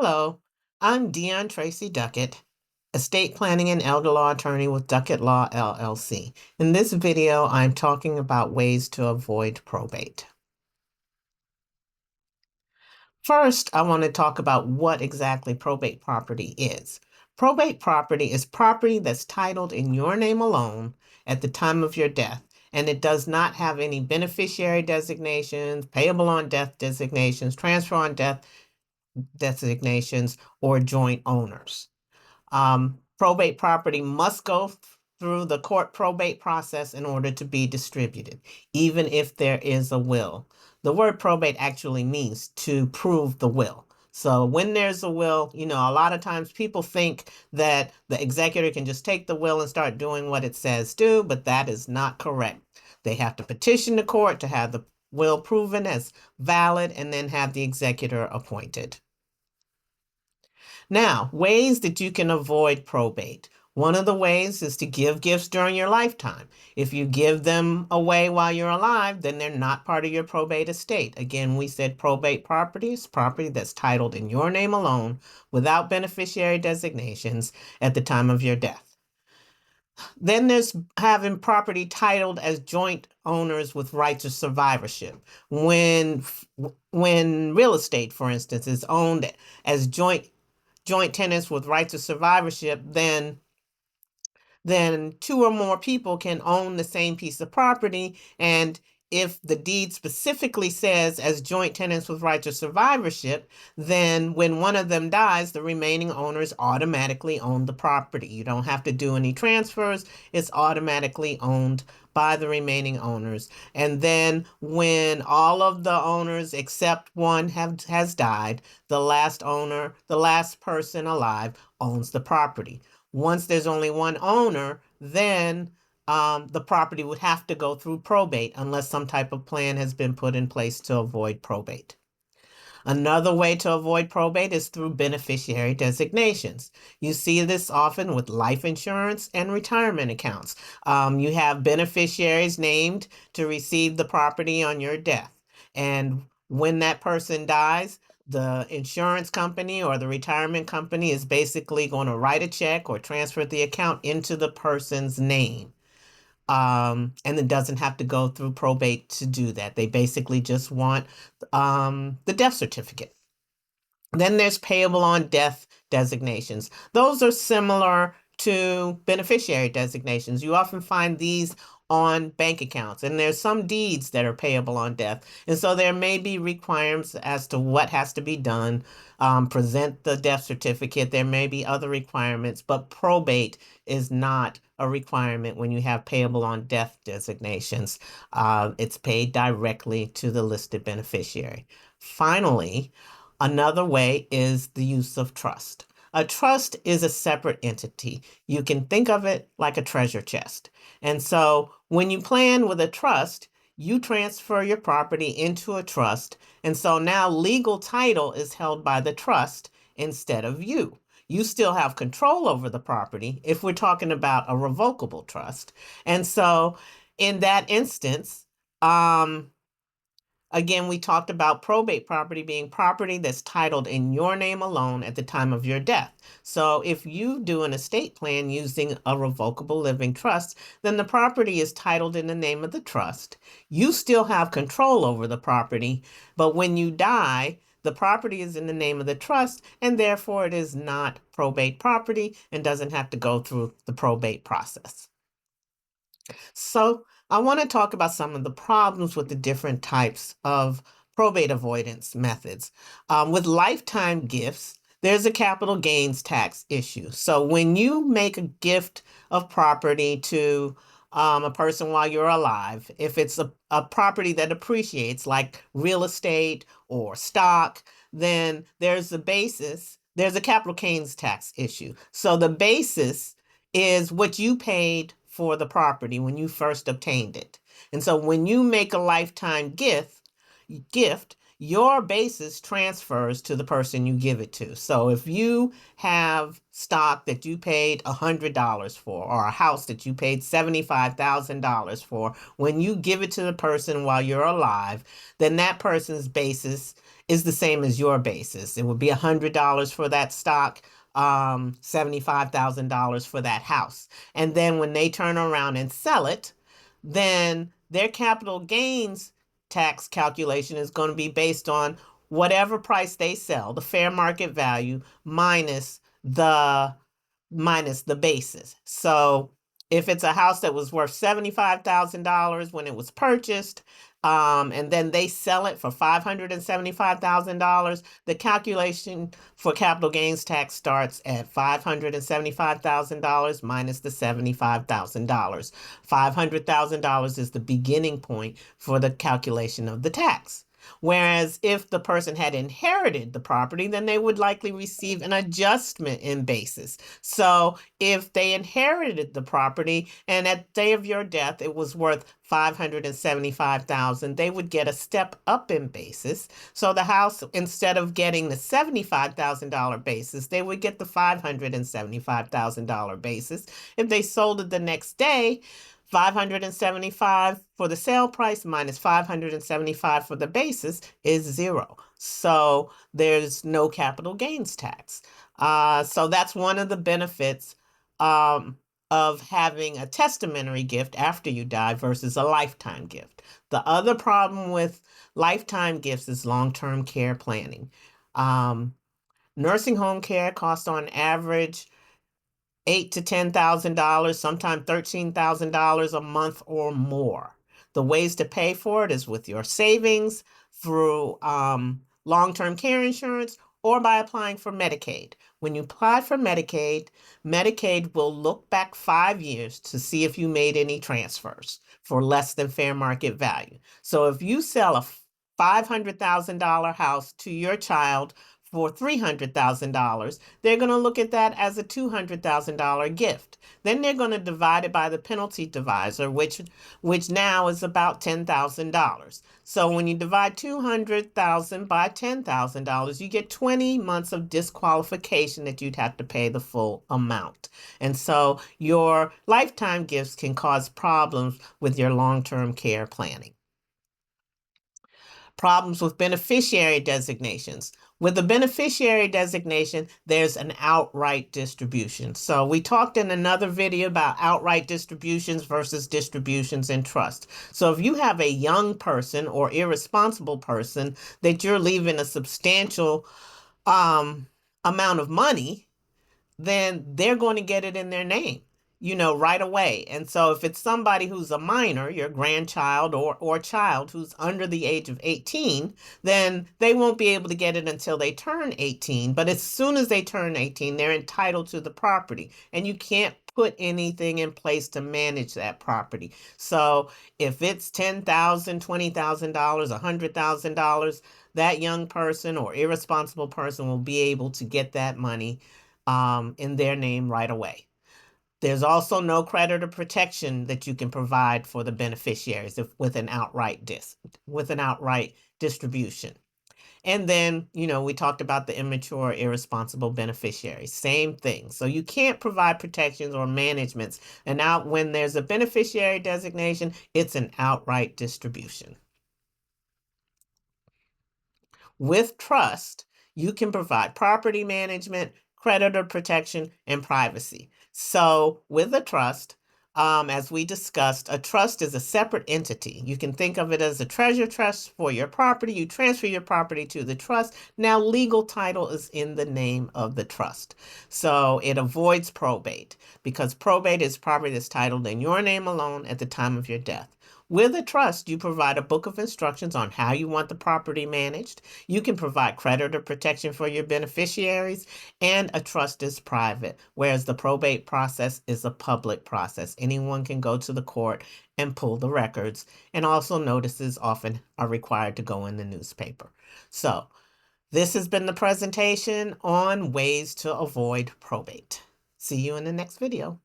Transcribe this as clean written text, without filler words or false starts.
Hello, I'm Dion Tracy Duckett, estate planning and elder law attorney with Duckett Law LLC. In this video, I'm talking about ways to avoid probate. First, I want to talk about what exactly probate property is. Probate property is property that's titled in your name alone at the time of your death, and it does not have any beneficiary designations, payable on death designations, transfer on death designations, or joint owners. Probate property must go through the court probate process in order to be distributed, even if there is a will. The word probate actually means to prove the will. So when there's a will, a lot of times people think that the executor can just take the will and start doing what it says do, but that is not correct. They have to petition the court to have the will proven as valid and then have the executor appointed. Now, ways that you can avoid probate. One of the ways is to give gifts during your lifetime. If you give them away while you're alive, then they're not part of your probate estate. Again, we said probate property is property that's titled in your name alone without beneficiary designations at the time of your death. Then there's having property titled as joint owners with rights of survivorship. When real estate, for instance, is owned as joint tenants with rights of survivorship, then two or more people can own the same piece of property. And if the deed specifically says as joint tenants with rights of survivorship, then when one of them dies, the remaining owners automatically own the property. You don't have to do any transfers. It's automatically owned by the remaining owners. And then when all of the owners except one has died, the last person alive owns the property. Once there's only one owner, then the property would have to go through probate unless some type of plan has been put in place to avoid probate. Another way to avoid probate is through beneficiary designations. You see this often with life insurance and retirement accounts. You have beneficiaries named to receive the property on your death. And when that person dies, the insurance company or the retirement company is basically going to write a check or transfer the account into the person's name. And it doesn't have to go through probate to do that. They basically just want the death certificate. Then there's payable on death designations. Those are similar to beneficiary designations. You often find these on bank accounts, and there's some deeds that are payable on death. And so there may be requirements as to what has to be done. Present the death certificate. There may be other requirements, but probate is not a requirement when you have payable on death designations. It's paid directly to the listed beneficiary. Finally, another way is the use of trust. A trust is a separate entity. You can think of it like a treasure chest. And so when you plan with a trust, you transfer your property into a trust. And so now legal title is held by the trust instead of you. You still have control over the property if we're talking about a revocable trust. And so in that instance, again, we talked about probate property being property that's titled in your name alone at the time of your death. So if you do an estate plan using a revocable living trust, then the property is titled in the name of the trust. You still have control over the property, but when you die, the property is in the name of the trust, and therefore it is not probate property and doesn't have to go through the probate process. So I want to talk about some of the problems with the different types of probate avoidance methods. With lifetime gifts, there's a capital gains tax issue. So when you make a gift of property to a person while you're alive, if it's a property that appreciates like real estate or stock, then there's a capital gains tax issue. So the basis is what you paid for the property when you first obtained it. And so when you make a lifetime gift, your basis transfers to the person you give it to. So if you have stock that you paid $100 for, or a house that you paid $75,000 for, when you give it to the person while you're alive, then that person's basis is the same as your basis. It would be $100 for that stock, $75,000 for that house. And then when they turn around and sell it, then their capital gains tax calculation is going to be based on whatever price they sell, the fair market value the minus the basis. So if it's a house that was worth $75,000 when it was purchased, and then they sell it for $575,000, the calculation for capital gains tax starts at $575,000 minus the $75,000. $500,000 is the beginning point for the calculation of the tax. Whereas if the person had inherited the property, then they would likely receive an adjustment in basis. So if they inherited the property and at the day of your death it was worth $575,000, they would get a step up in basis. So the house, instead of getting the $75,000 basis, they would get the $575,000 basis. If they sold it the next day, 575 for the sale price minus 575 for the basis is zero. So there's no capital gains tax. So that's one of the benefits of having a testamentary gift after you die versus a lifetime gift. The other problem with lifetime gifts is long-term care planning. Nursing home care costs on average $8,000 to $10,000, sometimes $13,000 a month or more. The ways to pay for it is with your savings, through long-term care insurance, or by applying for Medicaid. When you apply for Medicaid, Medicaid will look back 5 years to see if you made any transfers for less than fair market value. So if you sell a $500,000 house to your child for $300,000, they're going to look at that as a $200,000 gift. Then they're going to divide it by the penalty divisor, which now is about $10,000. So when you divide 200,000 by $10,000, you get 20 months of disqualification that you'd have to pay the full amount. And so your lifetime gifts can cause problems with your long-term care planning. Problems with beneficiary designations. With a beneficiary designation, there's an outright distribution. So we talked in another video about outright distributions versus distributions in trust. So if you have a young person or irresponsible person that you're leaving a substantial amount of money, then they're going to get it in their name, right away. And so if it's somebody who's a minor, your grandchild or child who's under the age of 18, then they won't be able to get it until they turn 18. But as soon as they turn 18, they're entitled to the property, and you can't put anything in place to manage that property. So if it's $10,000, $20,000, $100,000, that young person or irresponsible person will be able to get that money in their name right away. There's also no creditor protection that you can provide for the beneficiaries with an outright distribution. And then, we talked about the immature, irresponsible beneficiaries. Same thing. So you can't provide protections or managements. And now when there's a beneficiary designation, it's an outright distribution. With trust, you can provide property management, creditor protection, and privacy. So with a trust, as we discussed, a trust is a separate entity. You can think of it as a treasure trust for your property. You transfer your property to the trust. Now, legal title is in the name of the trust. So it avoids probate, because probate is property that's titled in your name alone at the time of your death. With a trust, you provide a book of instructions on how you want the property managed. You can provide creditor protection for your beneficiaries, and a trust is private, whereas the probate process is a public process. Anyone can go to the court and pull the records, and also notices often are required to go in the newspaper. So this has been the presentation on ways to avoid probate. See you in the next video.